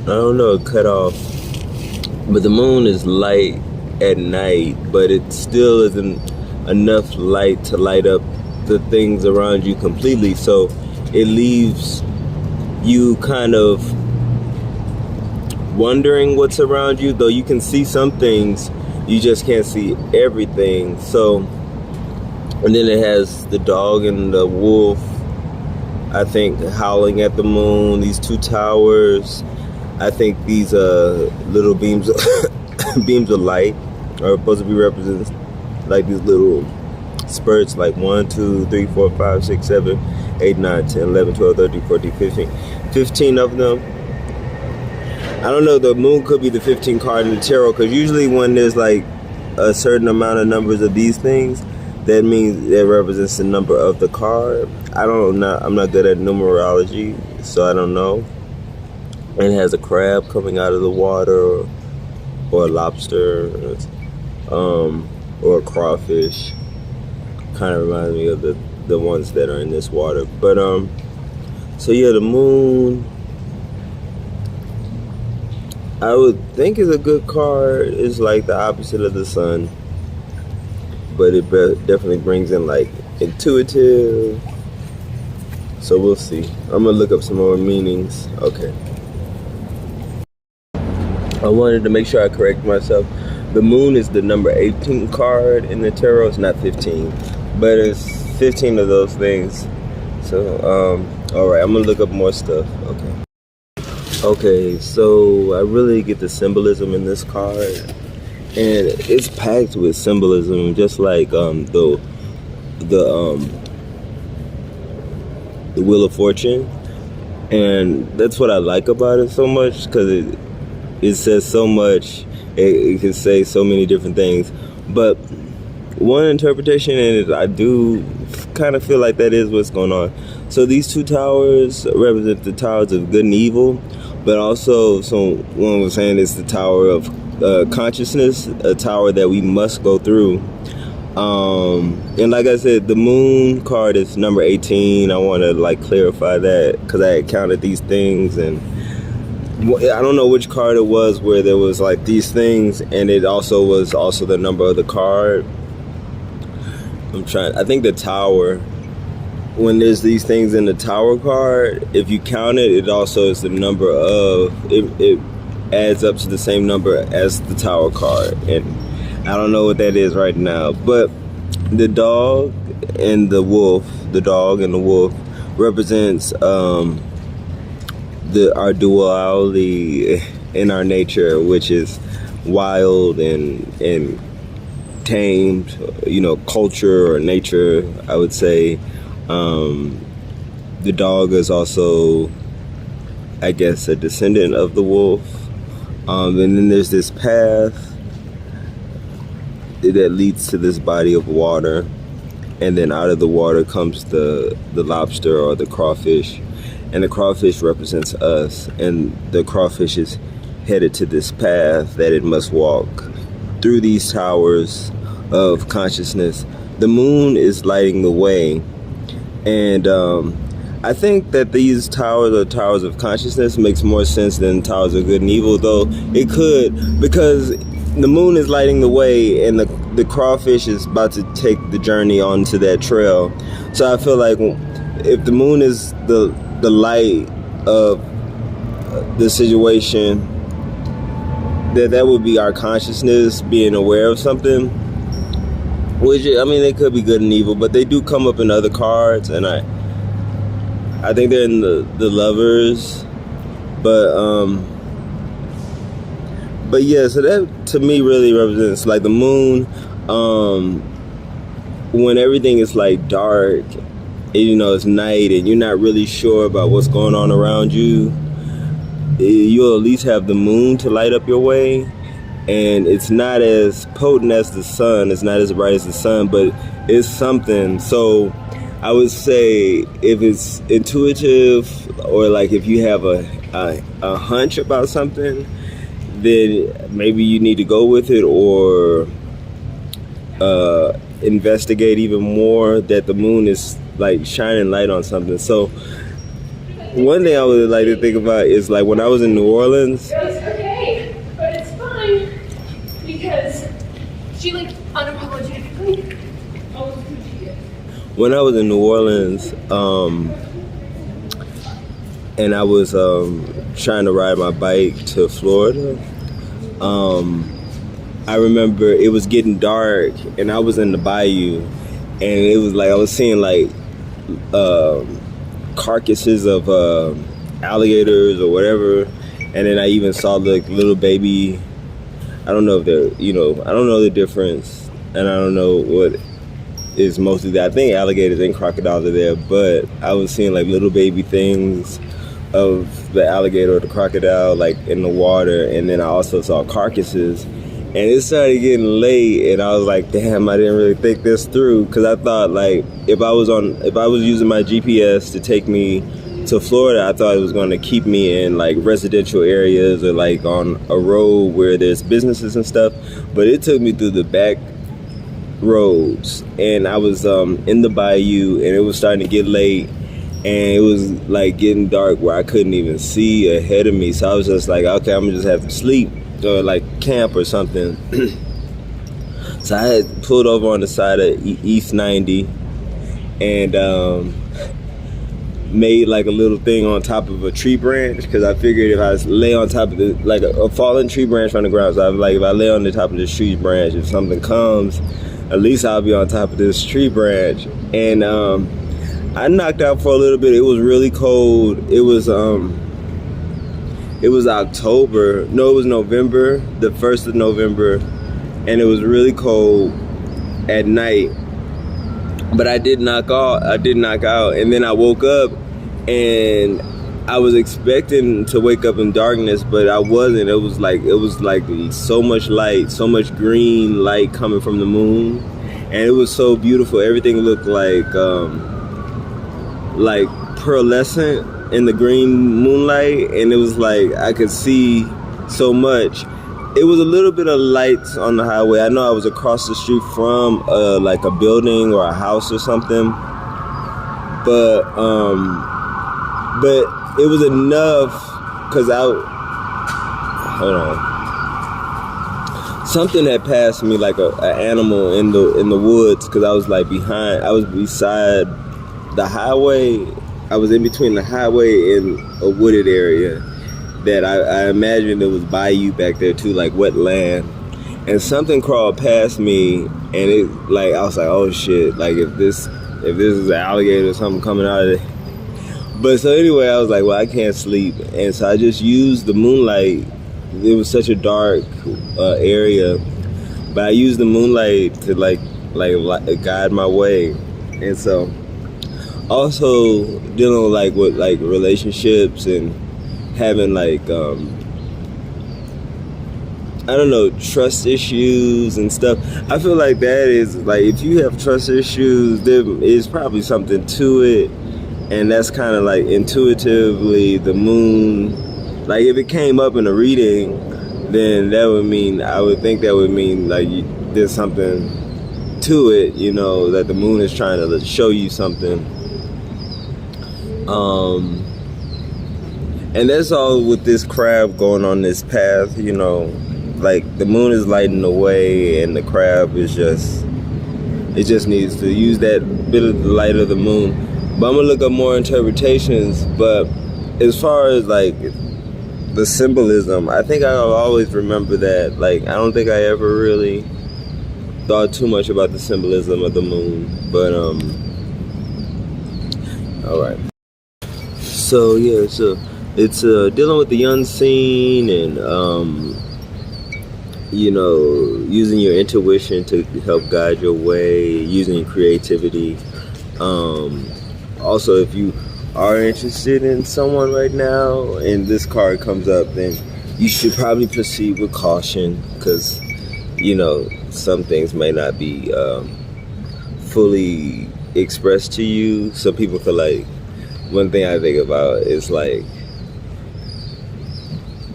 I don't know, cut off. But the moon is light at night, but it still isn't enough light to light up the things around you completely. So it leaves you kind of wondering what's around you, though you can see some things, you just can't see everything. So, and then it has the dog and the wolf, I think, howling at the moon, these two towers. I think these little beams beams of light are supposed to be represented like these little spurts, like 1, 2, 3, 4, 5, 6, 7, 8, 9, 10, 11, 12, 13, 14, 15. 15 of them. I don't know, the moon could be the 15 card in the tarot, because usually when there's like a certain amount of numbers of these things, that means it represents the number of the card. I'm not good at numerology, so I don't know. And it has a crab coming out of the water, or a lobster, or a crawfish. Kind of reminds me of the ones that are in this water. But so yeah, the moon, I would think, is a good card. It's like the opposite of the sun, but it definitely brings in like intuitive. So we'll see. I'm gonna look up some more meanings. Okay. I wanted to make sure I correct myself. The moon is the number 18 card in the tarot. It's not 15, but it's 15 of those things. So, all right, I'm gonna look up more stuff. Okay, so I really get the symbolism in this card, and it's packed with symbolism, just like the Wheel of Fortune, and that's what I like about it so much, because it says so much. It can say so many different things, but one interpretation in it, I do kind of feel like that is what's going on. So these two towers represent the towers of good and evil, but also someone was saying it's the tower of consciousness, a tower that we must go through. And like I said, the moon card is number 18. I want to like clarify that, because I had counted these things, and I don't know which card it was where there was like these things, and it also was the number of the card. I think the tower, when there's these things in the tower card, if you count it, it also is the number of it adds up to the same number as the tower card, and I don't know what that is right now. But the dog and the wolf represents our duality in our nature, which is wild and tamed, culture or nature, I would say. The dog is also, I guess, a descendant of the wolf. And then there's this path that leads to this body of water, and then out of the water comes the lobster or the crawfish, and the crawfish represents us, and the crawfish is headed to this path that it must walk through these towers of consciousness. The moon is lighting the way, and I think that these towers are towers of consciousness makes more sense than towers of good and evil, though it could, because the moon is lighting the way, and the crawfish is about to take the journey onto that trail. So I feel like if the moon is the light of the situation, that would be our consciousness being aware of something. Which, I mean, they could be good and evil, but they do come up in other cards, and I think they're in the Lovers, but yeah, so that to me really represents like the moon, when everything is like dark, and, it's night, and you're not really sure about what's going on around you. You'll at least have the moon to light up your way, and it's not as potent as the sun, it's not as bright as the sun, but it's something. So I would say if it's intuitive, or like if you have a hunch about something, then maybe you need to go with it, or investigate even more that the moon is like shining light on something. So One thing I would like to think about is like when I was in New Orleans. It was okay, but it's fine because she like unapologetically owns who she is. When I was in New Orleans, and I was trying to ride my bike to Florida, I remember it was getting dark, and I was in the bayou, and it was like I was seeing like carcasses of alligators or whatever, and then I even saw like little baby. I don't know if they're, I don't know the difference, and I don't know what is mostly that. I think alligators and crocodiles are there, but I was seeing like little baby things of the alligator or the crocodile like in the water, and then I also saw carcasses. And it started getting late, and I was like, damn, I didn't really think this through, because I thought like if I was using my GPS to take me to Florida, I thought it was going to keep me in like residential areas or like on a road where there's businesses and stuff, but it took me through the back roads, and I was in the bayou, and it was starting to get late, and it was like getting dark where I couldn't even see ahead of me. So I was just like, okay, I'm gonna just have to sleep or like camp or something. So I had pulled over on the side of East 90 and made like a little thing on top of a tree branch, because I figured if I lay on top of a fallen tree branch from the ground, so I was like, if I lay on the top of this tree branch, if something comes, at least I'll be on top of this tree branch. And I knocked out for a little bit. It was really cold. It was October. No, it was November, the 1st of November, and it was really cold at night. But I did knock out, and then I woke up, and I was expecting to wake up in darkness, but I wasn't. It was like so much light, so much green light coming from the moon, and it was so beautiful. Everything looked like pearlescent in the green moonlight, and it was like I could see so much. It was a little bit of lights on the highway. I know I was across the street from like a building or a house or something, but it was enough, because hold on, something had passed me like an animal in the woods, because I was beside the highway. I was in between the highway and a wooded area that I imagined it was bayou back there too, like wet land. And something crawled past me, and it like I was like, oh shit, like if this is an alligator or something coming out of it. But so anyway, I was like, well, I can't sleep, and so I just used the moonlight. It was such a dark area, but I used the moonlight to like guide my way. And so also dealing with relationships and having I don't know, trust issues and stuff. I feel like that is like, if you have trust issues, there is probably something to it, and that's kind of like intuitively the moon. Like if it came up in a reading, then I would think that would mean like there's something to it, that the moon is trying to show you something. And that's all with this crab going on this path, like the moon is lighting the way, and the crab is just needs to use that bit of the light of the moon. But I'm gonna look up more interpretations. But as far as like the symbolism, I think I'll always remember that. Like I don't think I ever really thought too much about the symbolism of the moon. But all right. So yeah, so it's dealing with the unseen, and using your intuition to help guide your way, using your creativity. Also, if you are interested in someone right now and this card comes up, then you should probably proceed with caution, because some things may not be fully expressed to you. Some people feel like, one thing I think about is like,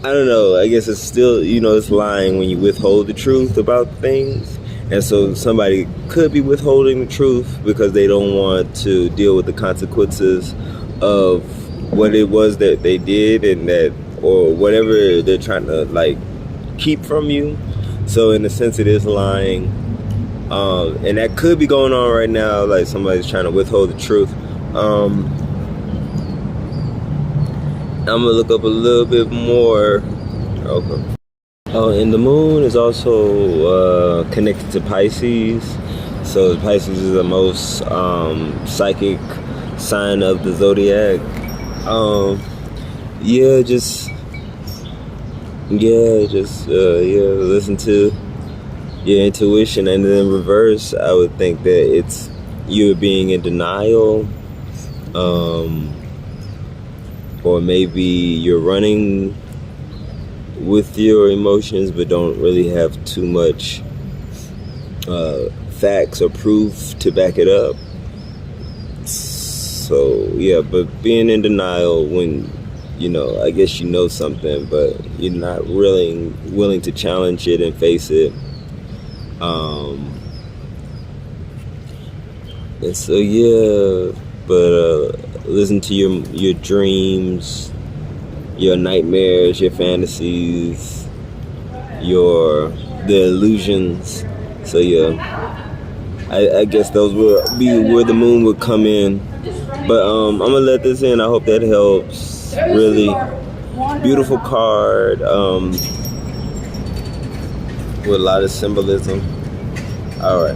I don't know, I guess it's still, it's lying when you withhold the truth about things. And so somebody could be withholding the truth because they don't want to deal with the consequences of what it was that they did, and that, or whatever they're trying to like keep from you. So in a sense, it is lying, and that could be going on right now. Like somebody's trying to withhold the truth. I'm gonna look up a little bit more. Okay. Oh, and the moon is also connected to Pisces. So Pisces is the most psychic sign of the zodiac. Listen to your intuition. And then in reverse, I would think that it's you being in denial, or maybe you're running with your emotions but don't really have too much facts or proof to back it up. So yeah, but being in denial when I guess you know something, but you're not really willing to challenge it and face it. And so but listen to your dreams, your nightmares, your fantasies, the illusions. So I guess those will be where the moon would come in. But I'm gonna let this in. I hope that helps. Really beautiful card, with a lot of symbolism. All right.